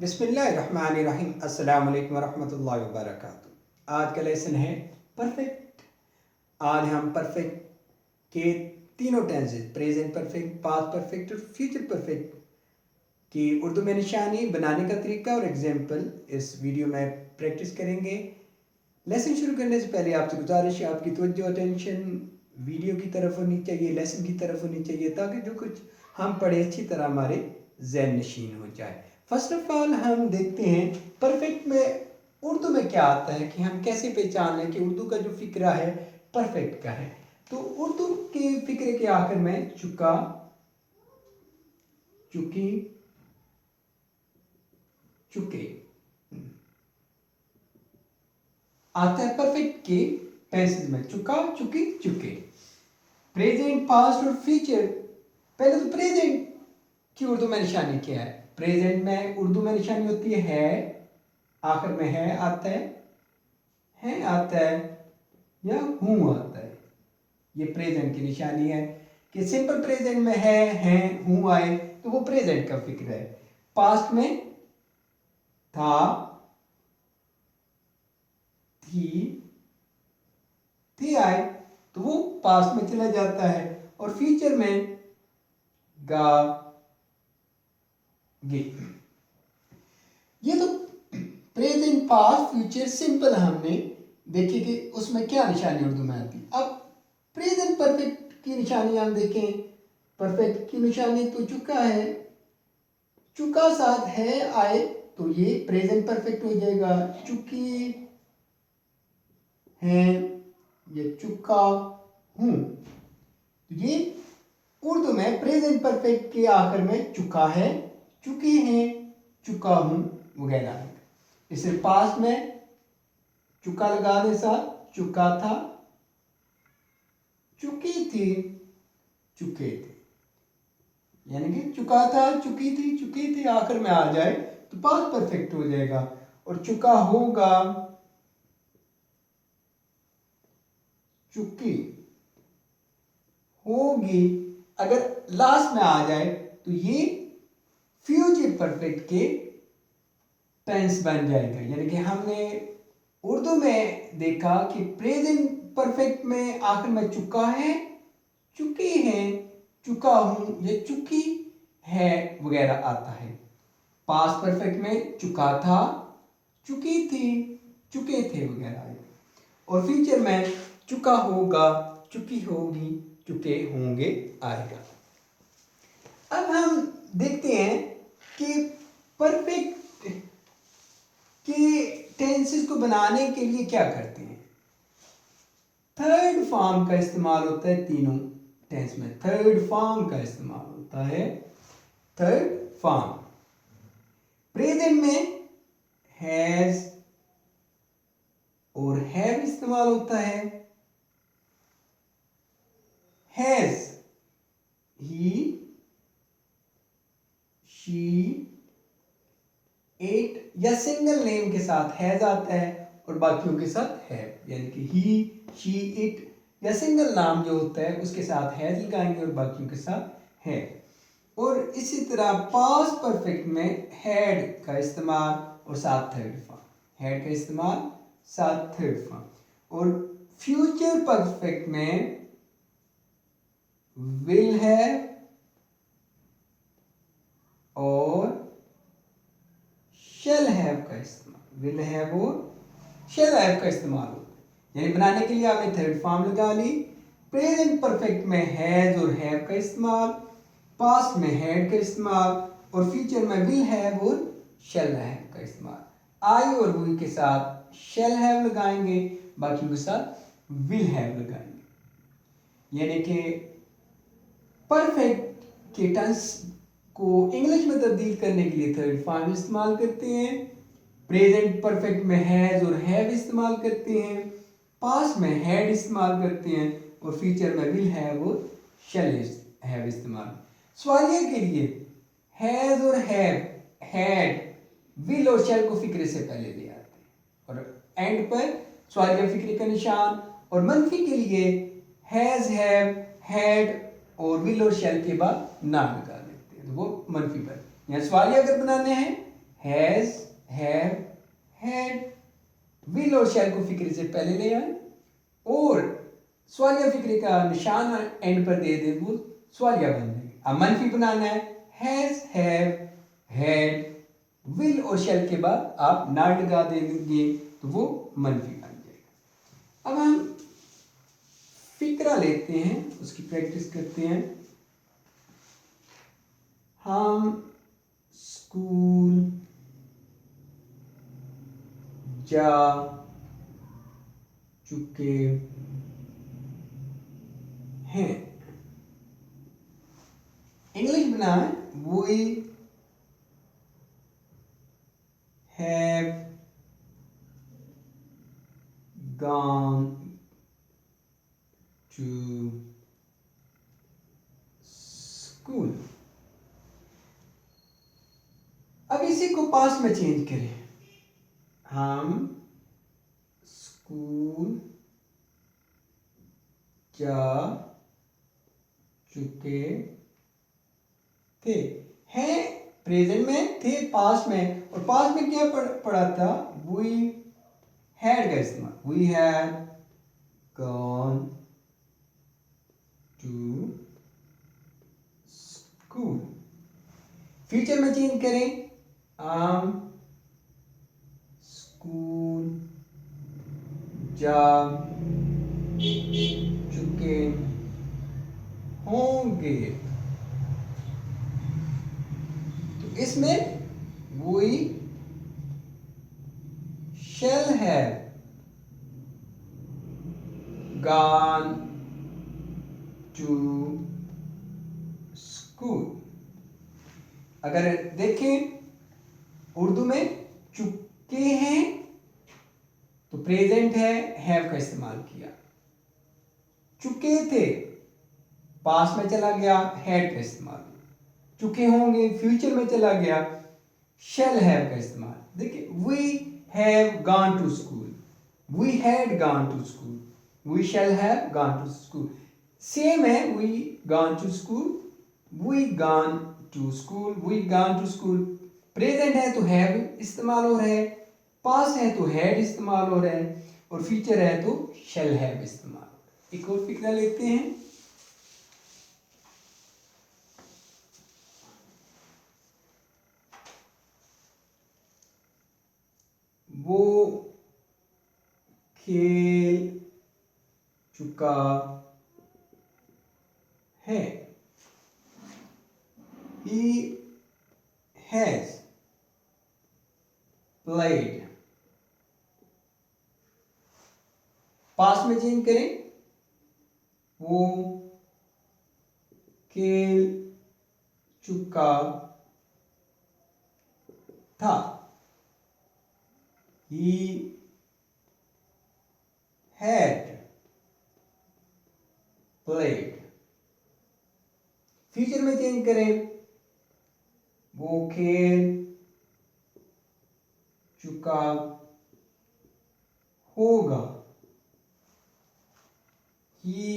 बिस्मिल्लाहिर्रहमानिर्रहीम। अस्सलाम वालेकुम वरहमतुल्लाहि वबरकातुहू। आज का लेसन है परफेक्ट। आज हम परफेक्ट के तीनों tenses present perfect, past perfect और फ्यूचर परफेक्ट की उर्दू में निशानी बनाने का तरीका और एग्जाम्पल इस वीडियो में प्रैक्टिस करेंगे। लेसन शुरू करने से पहले आपसे गुजारिश है, आपकी तवज्जो अटेंशन वीडियो की तरफ होनी चाहिए, लेसन की तरफ होनी चाहिए, ताकि जो कुछ हम पढ़े अच्छी तरह हमारे ज़हन नशीन हो जाए। फर्स्ट ऑफ ऑल हम देखते हैं परफेक्ट में उर्दू में क्या आता है, कि हम कैसे पहचान लें कि उर्दू का जो फ़िक्रा है परफेक्ट का है। तो उर्दू के फ़िक्रे के आखिर में चुका, चुकी, चुके आता है परफेक्ट के टेंसेस में। चुका, चुकी, चुके। प्रेजेंट, पास्ट और फ्यूचर। पहले तो प्रेजेंट की उर्दू में निशानी क्या है? प्रेजेंट में उर्दू में निशानी होती है, आखिर में है आता है या हूँ आता है। ये प्रेजेंट की निशानी है कि सिंपल प्रेजेंट में है हूँ आए तो वो प्रेजेंट का फिक्र है। पास्ट में था, थी, थे आए तो वो पास्ट में चला जाता है। और फ्यूचर में गा, गे। ये तो प्रेजेंट, पास्ट, फ्यूचर सिंपल हमने देखी कि उसमें क्या निशानी उर्दू में आती। अब प्रेजेंट परफेक्ट की निशानी हम देखें। परफेक्ट की निशानी तो चुका है, चुका साथ है आए तो ये प्रेजेंट परफेक्ट हो जाएगा। चुकी है, ये चुका हूं, तो ये उर्दू में प्रेजेंट परफेक्ट के आखिर में चुका है, चुकी हैं, चुका हूं वगैरह। इसे पास्ट में चुका लगाने साथ चुका था, चुकी थी, चुके थे। यानी कि चुका था, चुकी थी, चुके थे आखिर में आ जाए तो पास्ट परफेक्ट हो जाएगा। और चुका होगा, चुकी होगी अगर लास्ट में आ जाए तो ये फ्यूचर परफेक्ट के टेंस बन जाएगा। यानी कि हमने उर्दू में देखा कि प्रेजेंट परफेक्ट में आखिर में चुका है, चुकी है, चुका हूं, ये चुकी है वगैरह आता है। पास्ट परफेक्ट में चुका था, चुकी थी, चुके थे वगैरह। और फ्यूचर में चुका होगा, चुकी होगी, चुके होंगे आएगा। अब हम देखते हैं कि परफेक्ट के टेंसेस को बनाने के लिए क्या करते हैं। थर्ड फॉर्म का इस्तेमाल होता है तीनों टेंस में। थर्ड फॉर्म का इस्तेमाल होता है। थर्ड फॉर्म प्रेजेंट में हैज और हैव इस्तेमाल होता है। हैज ही, शी, इट या सिंगल नेम के साथ हैज आता है और बाकियों के साथ हैव। यानी कि ही, शी, इट या सिंगल नाम जो होता है उसके साथ हैज लगाएंगे और बाकियों के साथ है। और इसी तरह पास्ट परफेक्ट में हैड का इस्तेमाल और साथ थर्ड फॉर्म। हैड का इस्तेमाल साथ थर्ड फॉर्म। और फ्यूचर परफेक्ट में विल हैव और शेल हैव का इस्तेमाल। विल हैव और शेल हैव का इस्तेमाल होता है। यानी बनाने के लिए आपने थर्ड फॉर्म लगा ली। प्रेजेंट परफेक्ट में हैज और हैव का इस्तेमाल, पास्ट में हैड का इस्तेमाल और फ्यूचर में विल हैव और शेल हैव का इस्तेमाल। आई और विल के साथ शेल हैव लगाएंगे, बाकी के साथ विल हैव लगाएंगे। यानी कि परफेक्ट के टेंस को इंग्लिश में तब्दील करने के लिए थर्ड फॉर्म इस्तेमाल करते हैं। प्रेजेंट परफेक्ट में हैज और हैव इस्तेमाल करते हैं, पास्ट में हैड इस्तेमाल करते हैं और फ्यूचर में विल हैव और शैल हैव इस्तेमाल। सवालिया के लिए हैज और हैव, हैड, विल और शैल को फिक्रे से पहले ले आते हैं और एंड पर सवालिया फिक्रे का निशान। और मनफी के लिए हैज, हैव, हैड और विल और शैल के बाद नाम लगा देते हैं, तो वो मनफी पर। यहाँ सवालिया अगर बनाने हैं हैज, हैव, हैड। विल और शैल को फिक्रे से पहले ले आए और सवालिया फिक्रे का निशान एंड पर दे दे, वो सवालिया बन जाएगी। अब मनफी बनाना है, हैज, हैव, हैड। विल और शैल के बाद आप नॉट लगा देंगे तो वो मनफी बन जाएगा। अब हम फिक्रा लेते हैं, उसकी प्रैक्टिस करते हैं। हम स्कूल जा चुके हैं। इंग्लिश बना है, we have gone to school। अब इसी को पास्ट में चेंज करें। हम स्कूल जा चुके थे। हैं प्रेजेंट में, थे पास्ट में, और पास्ट में क्या पढ़ा था, वी हैड का इस्तेमाल, we had gone to school. Future में चेंज करें, हम स्कूल जा चुके होंगे। तो इसमें we shall have gone to school। अगर देखें उर्दू में चुके हैं तो प्रेजेंट है, हैव का इस्तेमाल किया। चुके थे पास्ट में चला गया, हैड का इस्तेमाल। चुके होंगे फ्यूचर में चला गया, शैल हैव का इस्तेमाल। देखिए, we have gone to school, we had gone to school, we shall have gone to school. Same है, we gone to school, we gone to school, we gone to school. Present है तो have इस्तेमाल हो रहा है, past है तो had इस्तेमाल हो रहा है, और फ्यूचर है तो शैल हैव इस्तेमाल। एक और फिक्रा लेते हैं। वो खेल चुका है, he has played। पास्ट में चेंज करें, वो खेल चुका था, he had played। फ्यूचर में चेंज करें, वो खेल चुका होगा, he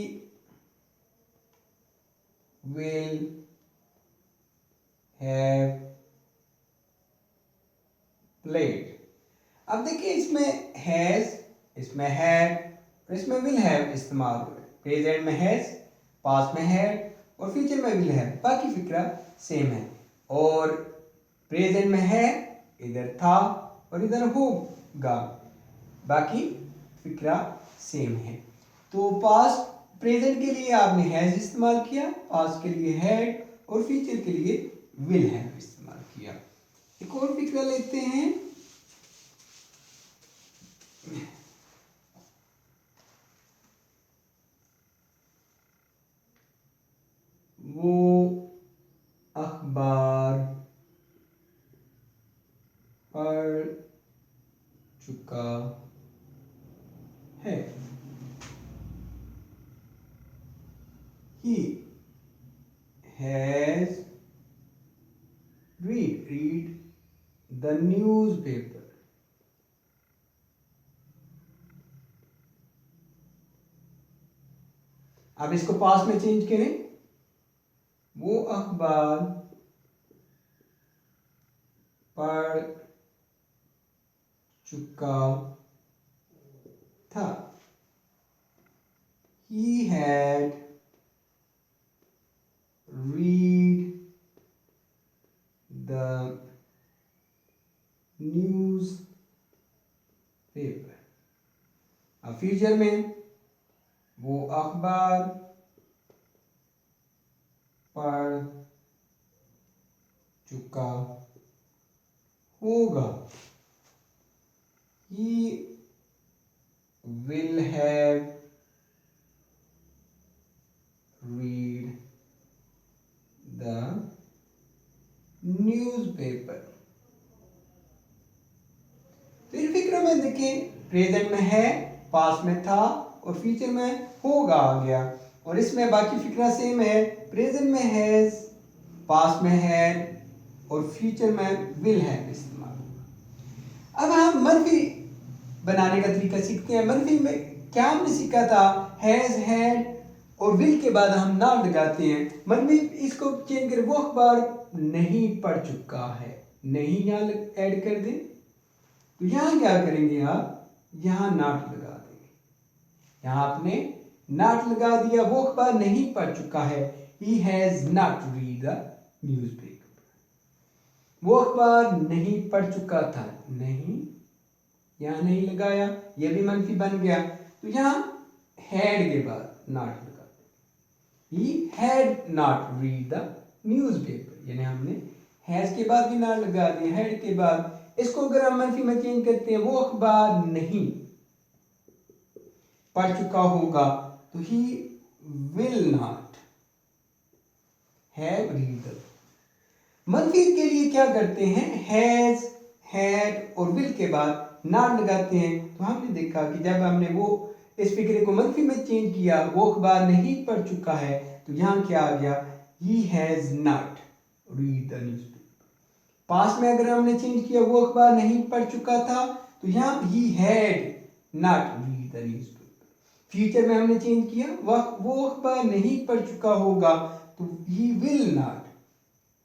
will have played। अब देखिए, इसमें हैज, इसमें हैड और इसमें विल हैव इस्तेमाल हो रहा है। प्रेजेंट में हैज, पास्ट में हैड और फ्यूचर में विल हैव। बाकी फिक्रा सेम है, और प्रेजेंट में है इधर था और इधर होगा, बाकी फिक्रा सेम है। तो पास्ट प्रेजेंट के लिए आपने हैज इस्तेमाल किया, पास्ट के लिए हैड और फ्यूचर के लिए विल हैव इस्तेमाल किया। एक और फिक्रा लेते हैं। वो अखबार पढ़ चुका है, he has read the newspaper। अब इसको पास्ट में चेंज करें, वो अखबार पढ़ चुका था। He had read the newspaper। अब फ्यूचर में वो अखबार पढ़ चुका होगा। He will have read the newspaper। फिर फिक्र में देखें, प्रेजेंट में है, पास्ट में था और फ्यूचर में होगा आ गया। और इसमें बाकी फिक्रा सेम है, प्रेजेंट में हैज, पास्ट में है और फ्यूचर में विल हैव इस्तेमाल। अब हम मनफी बनाने का तरीका सीखते हैं। मनफी में क्या हमने सीखा था, हैज, हैड और विल के बाद हम नॉट लगाते हैं। मनफी इसको चेंज करें, वो अखबार नहीं पढ़ चुका है, नहीं यहाँ ऐड कर दें तो यहाँ क्या करेंगे आप, यहाँ नॉट लगा देंगे। यहाँ आपने नॉट लगा दिया, वो अखबार नहीं पढ़ चुका है। He has not read the newspaper। वो अखबार नहीं पढ़ चुका था, नहीं, यहाँ नहीं लगाया, ये भी मनफी बन गया। तो यहाँ had के बाद नॉट लगा दें। He had not read the newspaper, यानी हमने हैज के बाद भी नॉट लगा दिया, had के बाद। इसको अगर हम मनफी में चेंज करते हैं, वो अखबार नहीं पढ़ चुका होगा तो he will not have read। मनफी के लिए क्या करते हैं, हैज, हैड और विल के बाद नॉट लगाते हैं। तो हमने देखा कि जब हमने वो इस फिक्रे को मनफी में चेंज किया, वो अखबार नहीं पढ़ चुका है, तो यहाँ क्या आ गया, he has not read the newspaper। Past में अगर हमने चेंज किया, वो अखबार नहीं पढ़ चुका था, तो यहाँ he had not read the newspaper। Future में हमने चेंज किया, वो अखबार नहीं पढ़ चुका होगा, तो he will not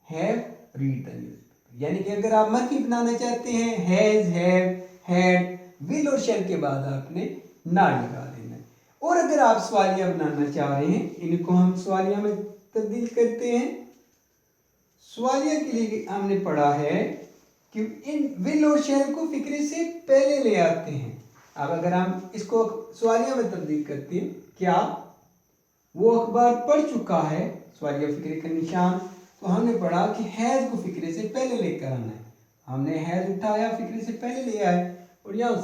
have read the newspaper। यानी कि अगर आप मनफी बनाना चाहते हैं, हैज, हैव, हैड, विल और शैल के बाद आपने नॉट लगा देना है। और अगर आप सवालिया बनाना चाह रहे हैं, इनको हम सवालिया में तब्दील करते हैं। सवालिया के लिए हमने पढ़ा है कि इन विल और शैल को फिक्रे से पहले ले आते हैं। अब अगर हम इसको सवालिया में तब्दील करते हैं, क्या वो अखबार पढ़ चुका है, सवालिया फिक्रे का निशान, तो हमने पढ़ा कि हैज को फिक्रे से पहले लेकर आना है। हमने हैज उठाया, फिक्रे से पहले ले आए और यहाँ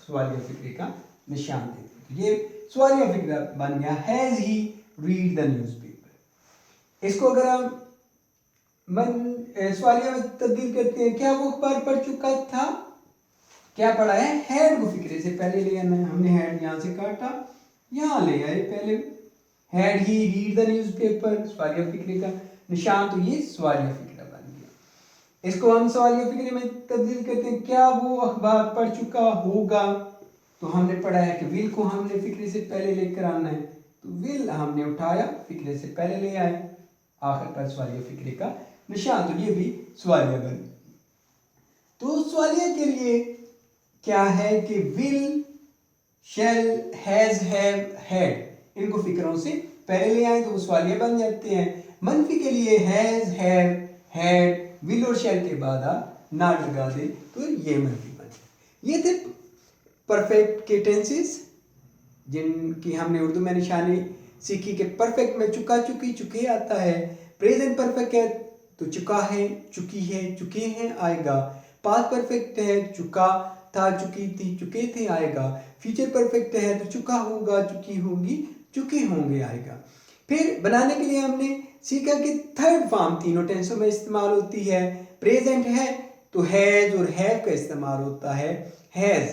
सवालिया फिक्रे का निशान दे दिया। ये सवालिया फिक्रा बन गया, has he read the newspaper. इसको अगर हम सवालिया में तब्दील करते हैं, क्या वो अखबार पढ़ चुका था, क्या पढ़ा है, हैड को फिक्रे से पहले ले आना है। हमने हैड यहाँ से काटा, यहाँ ले आए पहले, had he read the newspaper, सवालिया फिक्रे का निशान, तो ये सवालिया फिक्रा बन गया। इसको हम सवालिया फिक्रे में तब्दील करते हैं, क्या वो अखबार पढ़ चुका होगा, तो हमने पढ़ा है कि विल को हमने फिक्रे से पहले लेकर आना है, तो विल हमने उठाया, फिक्रे से पहले ले आए, आखिर पर सवालिया फिक्रे का निशान, तो ये भी सवालिया बन। तो सवालिया के लिए क्या है कि will, shall, has, have, had, इनको फिक्रों से पहले ले आए तो वो सवालिया बन जाते हैं। मनफी के लिए हैज, हैव, हैड, विल और शैल के बाद आप नॉट लगा दें तो ये मनफी बन जाए। ये थे परफेक्ट के टेंसेस जिनकी हमने उर्दू में निशानी सीखी कि परफेक्ट में चुका, चुकी, चुके आता है। प्रेजेंट परफेक्ट है तो चुका है, चुकी है, चुके हैं आएगा। पास्ट परफेक्ट है, चुका था, चुकी थी, चुके थे आएगा। फ्यूचर परफेक्ट है तो चुका होगा, चुकी होगी, चुके होंगे आएगा। फिर बनाने के लिए हमने सीखा कि थर्ड फॉर्म तीनों टेंसों में इस्तेमाल होती है। प्रेजेंट है तो हैज और हैव का इस्तेमाल होता है। हैज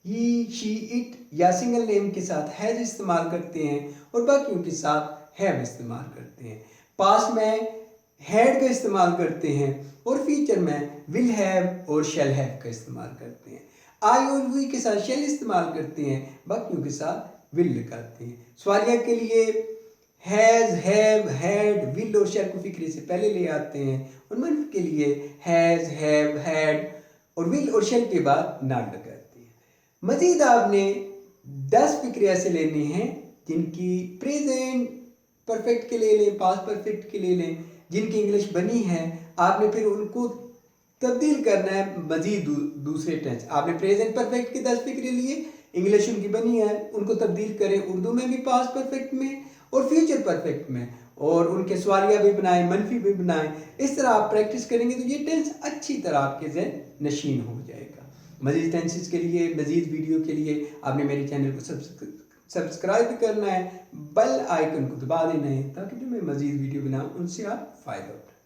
ही, शी, इट या सिंगल नेम के साथ हैज इस्तेमाल करते हैं और बाकियों के साथ हैव इस्तेमाल करते हैं। पास्ट में हैड का इस्तेमाल करते हैं और फ्यूचर में विल हैव और शैल हैव का इस्तेमाल करते हैं। आई और वी के साथ शैल इस्तेमाल करते हैं, बाकियों के साथ विल लगाते हैं। सवालिया के लिए हैज, हैव, हैड, विल और शैल को फिक्रे से पहले ले आते हैं और मनफी के लिए हैज, हैव, हैड और विल और शैल के बाद नॉट लगाते हैं। मज़ीद आपने 10 फिक्रे ऐसे लेने हैं जिनकी प्रेजेंट परफेक्ट के ले लें, पास्ट परफेक्ट के ले लें, जिनकी इंग्लिश बनी है। आपने फिर उनको तब्दील करना है मज़ीद दूसरे टेंस। आपने प्रेजेंट परफेक्ट के 10 फिक्रे लिए, इंग्लिश उनकी बनी है, उनको तब्दील करें उर्दू में भी पास्ट परफेक्ट में और फ्यूचर परफेक्ट में, और उनके सवालिया भी बनाएं, मनफी भी बनाएं। इस तरह आप प्रैक्टिस करेंगे तो ये टेंस अच्छी तरह आपके ज़हन नशीन हो जाएगा। मज़ीद टेंसेस के लिए, मज़ीद वीडियो के लिए आपने मेरे चैनल को सब्सक्राइब करना है, बेल आइकन को दबा देना है ताकि जो मैं मज़ीद वीडियो बनाऊँ उनसे आप फ़ायदा उठाएं।